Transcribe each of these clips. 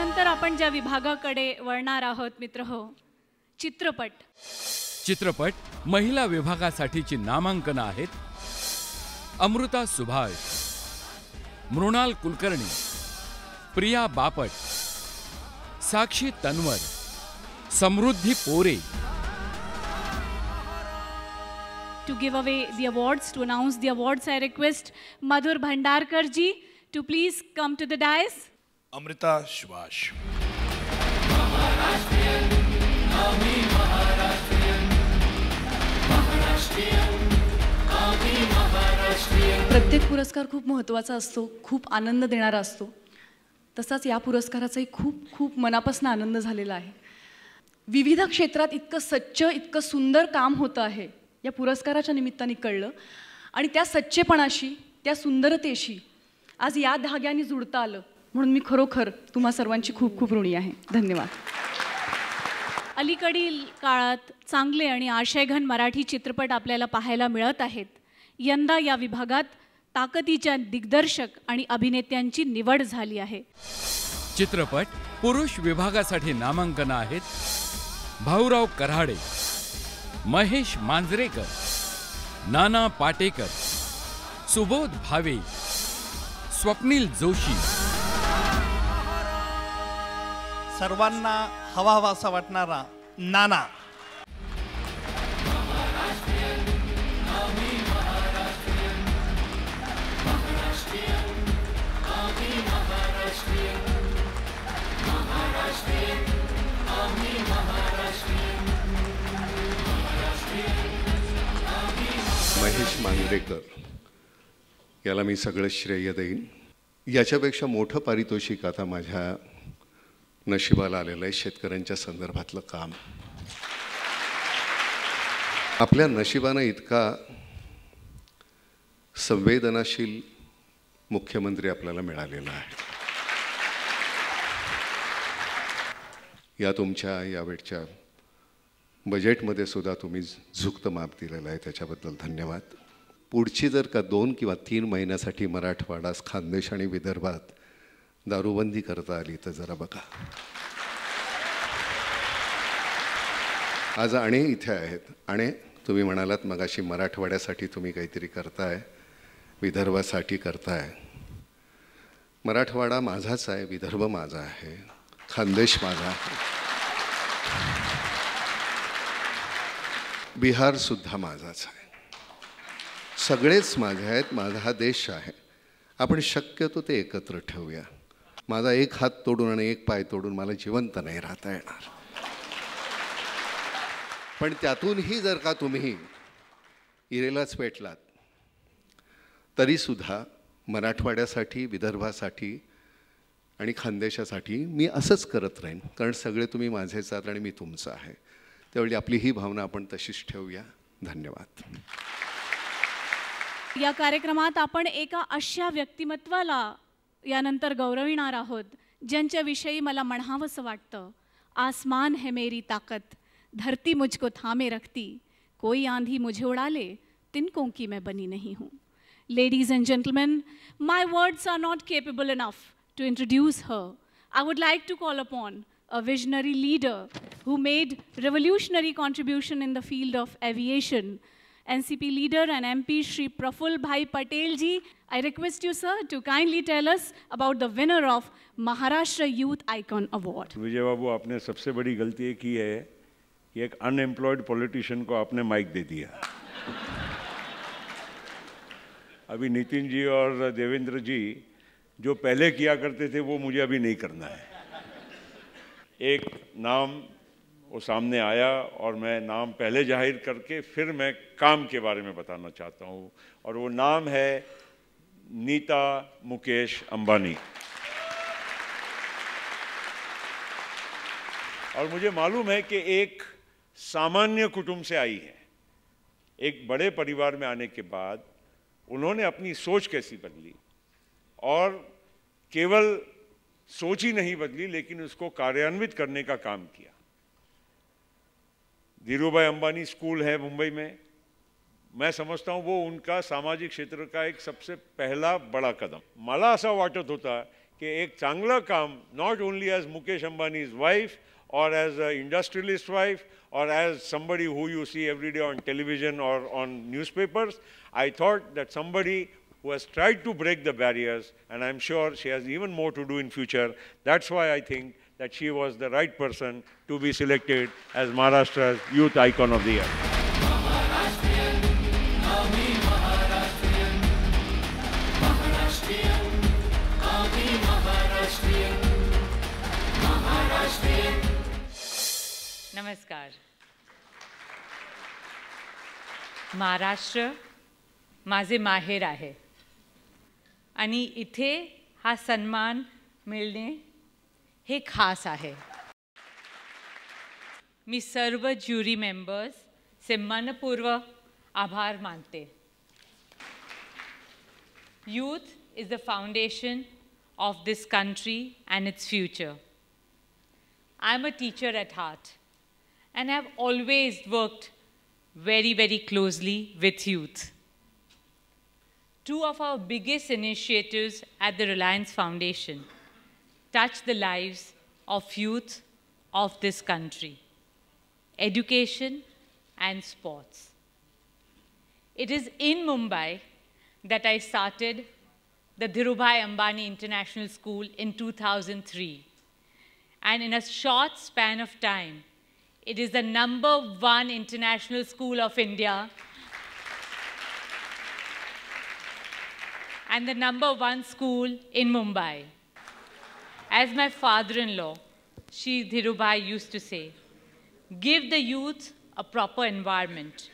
यानंतर आपण ज्या विभागाकडे वळणार आहोत मित्रहो, चित्रपट. चित्रपट महिला विभागासाठीची नामांकनं आहेत: अमृता सुभाष, मृणाल कुलकर्णी, प्रिया बापट, साक्षी तन्वर, समृद्धी पोरे. To give away the awards, to announce the awards, I request Madhur Bhandarkar ji to please come to the dais. Amrita Subhash. प्रत्येक पुरस्कार खूप महत्त्वाचा असतो, खूप आनंद देणारा असतो. तसाच या पुरस्काराचाही खूप खूप मनापासून आनंद झालेला आहे. विविध क्षेत्रात इतकं सच्च, इतकं सुंदर काम होतं आहे या पुरस्काराच्या निमित्ताने कळलं. आणि त्या सच्चेपणाशी, त्या सुंदरतेशी आज या धाग्याने जुळता आलं, म्हणून मी खरोखर तुम्हा सर्वांची खूप खूप ऋणी आहे. धन्यवाद. अलीकडील काळात चांगले आणि आशयघन मराठी चित्रपट आपल्याला पाहायला मिळत आहेत. यंदा या विभागात ताकदीच्या दिग्दर्शक आणि अभिनेत्यांची निवड झाली आहे. चित्रपट पुरुष विभागासाठी नामांकनं आहेत: भाऊराव कराडे, महेश मांजरेकर, नाना पाटेकर, सुबोध भावे, स्वप्नील जोशी. सर्वांना हवाहवासा वाटणारा नाना. महेश मांजरेकर याला मी सगळं श्रेय देईन. याच्यापेक्षा मोठं पारितोषिक आता माझ्या नशिबाला आलेलं आहे. शेतकऱ्यांच्या संदर्भातलं काम आपल्या नशिबानं इतका संवेदनाशील मुख्यमंत्री आपल्याला मिळालेला आहे. या तुमच्या यावेळच्या बजेटमध्ये सुद्धा तुम्ही झुकतं माप दिलेलं आहे, त्याच्याबद्दल धन्यवाद. पुढची जर का 2 किंवा 3 महिन्यासाठी मराठवाडा, खानदेश आणि विदर्भात दारूबंदी करता आली तर जरा बघा. आज अणे इथे आहेत. अणे तुम्ही म्हणालात मगाशी मराठवाड्यासाठी तुम्ही काहीतरी करताय, विदर्भासाठी करताय. मराठवाडा माझाच आहे, विदर्भ माझा आहे, खानदेश माझा आहे, बिहार सुद्धा माझाच आहे. सगळेच माझे आहेत. माझा हा देश आहे. आपण शक्यतो ते एकत्र ठेवूया. माझा एक हात तोडून आणि एक पाय तोडून मला जिवंत नाही राहता येणार. पण त्यातूनही जर का तुम्ही इरेलाच पेटलात तरीसुद्धा मराठवाड्यासाठी, विदर्भासाठी आणि खानदेशासाठी मी असंच करत राहीन, कारण सगळे तुम्ही माझेच आहात आणि मी तुमचं आहे. त्यावेळी आपली ही भावना आपण तशीच ठेवूया. धन्यवाद. या कार्यक्रमात आपण एका अशा व्यक्तिमत्वाला यानंतर गौरविणार आहोत ज्यांच्याविषयी मला म्हणावंसं वाटतं. आसमान है मेरी ताकत, धरती मुझको थामे रखती, कोई आंधी मुझे उड़ा ले, तिनकों की मैं बनी नहीं हूँ. Ladies and gentlemen, my words are not capable enough to introduce her. I would like to call upon a visionary leader who made revolutionary contribution in the field of aviation, NCP leader and MP Shri Praful Bhai Patel ji. I request you, sir, to kindly tell us about the winner of Maharashtra Youth Icon Award. विजय बाबू, आपने सबसे बड़ी गलती ये की है कि एक unemployed politician को आपने माइक दे दिया. अभी नितिन जी और देवेंद्र जी जो पहले किया करते थे वो मुझे अभी नहीं करना है. एक नाम वो सामने आया और मैं नाम पहले जाहिर करके फिर मैं काम के बारे में बताना चाहता हूँ, और वो नाम है नीता मुकेश अंबानी. और मुझे मालूम है कि एक सामान्य कुटुंब से आई है. एक बड़े परिवार में आने के बाद उन्होंने अपनी सोच कैसी बदली, और केवल सोच ही नहीं बदली लेकिन उसको कार्यान्वित करने का काम किया. धीरूभाई अंबानी स्कूल है मुंबई में. मैं समझता हूँ वो उनका सामाजिक क्षेत्र का एक सबसे पहला बड़ा कदम. मला असं वाटत होता कि एक चांगलं काम not only as Mukesh Ambani's wife or as an industrialist wife or as somebody who you see every day on television or on newspapers. I thought that somebody who has tried to break the barriers, and I'm sure she has even more to do in future. That's why I think that she was the right person to be selected as Maharashtra's Youth Icon of the Year. नमस्कार. महाराष्ट्र माझे माहेर आहे आणि इथे हा सन्मान मिळणे हे खास आहे. मी सर्व ज्युरी मेंबर्स से मनपूर्वक आभार मानते. Youth is the foundation of this country and its future. I'm a teacher at heart and have always worked very, very closely with youth. Two of our biggest initiatives at the Reliance Foundation touch the lives of youth of this country: education and sports. It is in Mumbai that I started the Dhirubhai Ambani International School in 2003. And in a short span of time, it is the #1 international school of India and the #1 school in Mumbai. As my father-in-law, Shri Dhirubhai, used to say, give the youth a proper environment,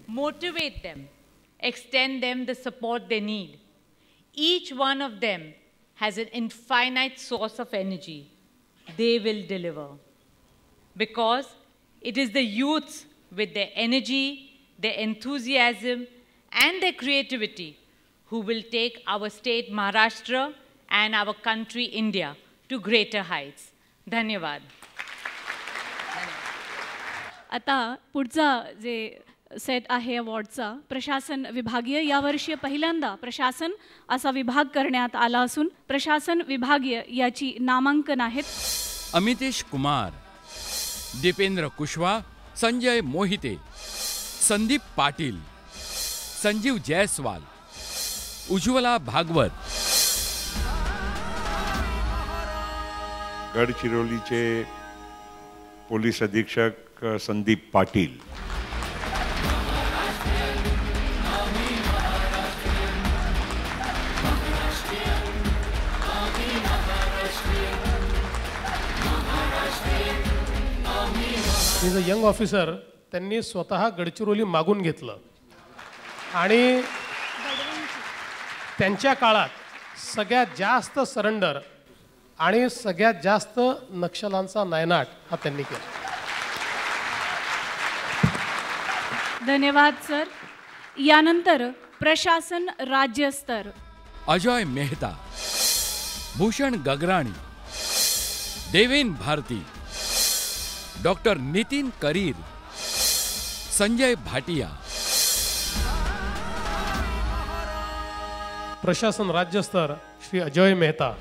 motivate them, extend them the support they need. Each one of them has an infinite source of energy. They will deliver. Because it is the youths with their energy, their enthusiasm, and their creativity who will take our state Maharashtra and our country India to greater heights. धन्यवाद. आता पुढचा जे set आहे अवॉर्डचा, प्रशासन विभागीय. यावर्षी पहिल्यांदा प्रशासन असा विभाग करण्यात आला असून प्रशासन विभागीय याची नामांकन आहेत अमितेश कुमार, दीपेंद्र कुशवा, संजय मोहिते, संदीप पाटील, संजीव जयस्वाल, उज्ज्वला भागवत. गडचिरोलीचे पोलीस अधीक्षक Sandeep Patil. Is a young officer. त्यांनी स्वतः गडचिरोली मागून घेतलं आणि त्यांच्या काळात सगळ्यात जास्त सरेंडर आणि सगळ्यात जास्त नक्षलांचा नायनाट हा त्यांनी केला. धन्यवाद सर. यानंतर प्रशासन राज्यस्तर. अजय मेहता, भूषण गगराणी, देवेन भारती, डॉक्टर नितिन करीर, संजय भाटिया. प्रशासन राज्यस्तर श्री अजय मेहता.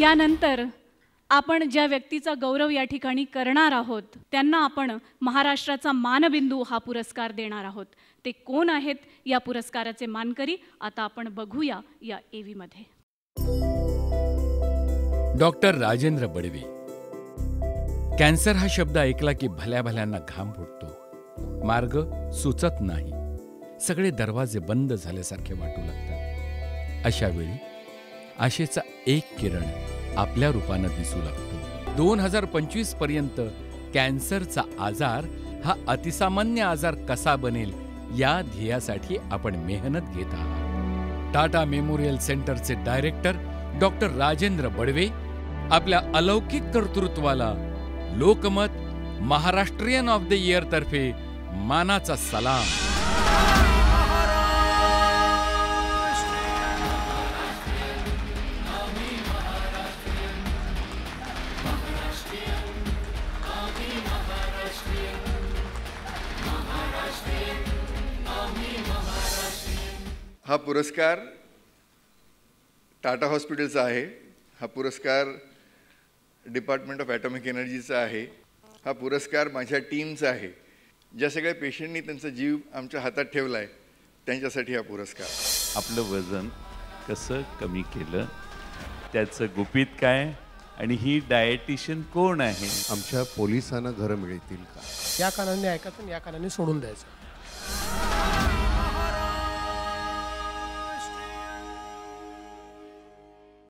यानंतर आपण ज्या व्यक्तीचा गौरव या ठिकाणी करणार आहोत त्यांना आपण महाराष्ट्राचा मानबिंदू हा पुरस्कार देणार आहोत. ते कोण आहेत या पुरस्काराचे मानकरी आता आपण बघूया या एव्ही मध्ये. डॉक्टर राजेंद्र बडवे. कॅन्सर हा शब्द ऐकला की भल्या भल्यांना घाम फुटतो. मार्ग सुचत नाही. सगळे दरवाजे बंद झाल्यासारखे वाटू लागतात. अशा वेळी आशेचा एक किरण आपल्या रूपानं दिसू लागतो. 2025 पर्यंत कॅन्सरचा आजार हा अतिसामान्य आजार कसा बनेल या ध्येयासाठी आपण मेहनत घेत आहात. टाटा मेमोरियल सेंटरचे डायरेक्टर डॉक्टर राजेंद्र बडवे आपल्या अलौकिक कर्तृत्वाला Lokmat Maharashtrian of the year तर्फे मानाचा सलाम. हा पुरस्कार टाटा हॉस्पिटलचा आहे, हा पुरस्कार डिपार्टमेंट ऑफ ॲटॉमिक एनर्जीचा आहे, हा पुरस्कार माझ्या टीमचा आहे. ज्या सगळ्या पेशंटनी त्यांचा जीव आमच्या हातात ठेवला आहे त्यांच्यासाठी हा पुरस्कार. आपलं वजन कसं कमी केलं, त्याचं गुपित काय, आणि ही डायटिशियन कोण आहे. आमच्या पोलिसांना घरं मिळतील का? या कानाने ऐकायचं आणि या कानाने सोडून द्यायचं.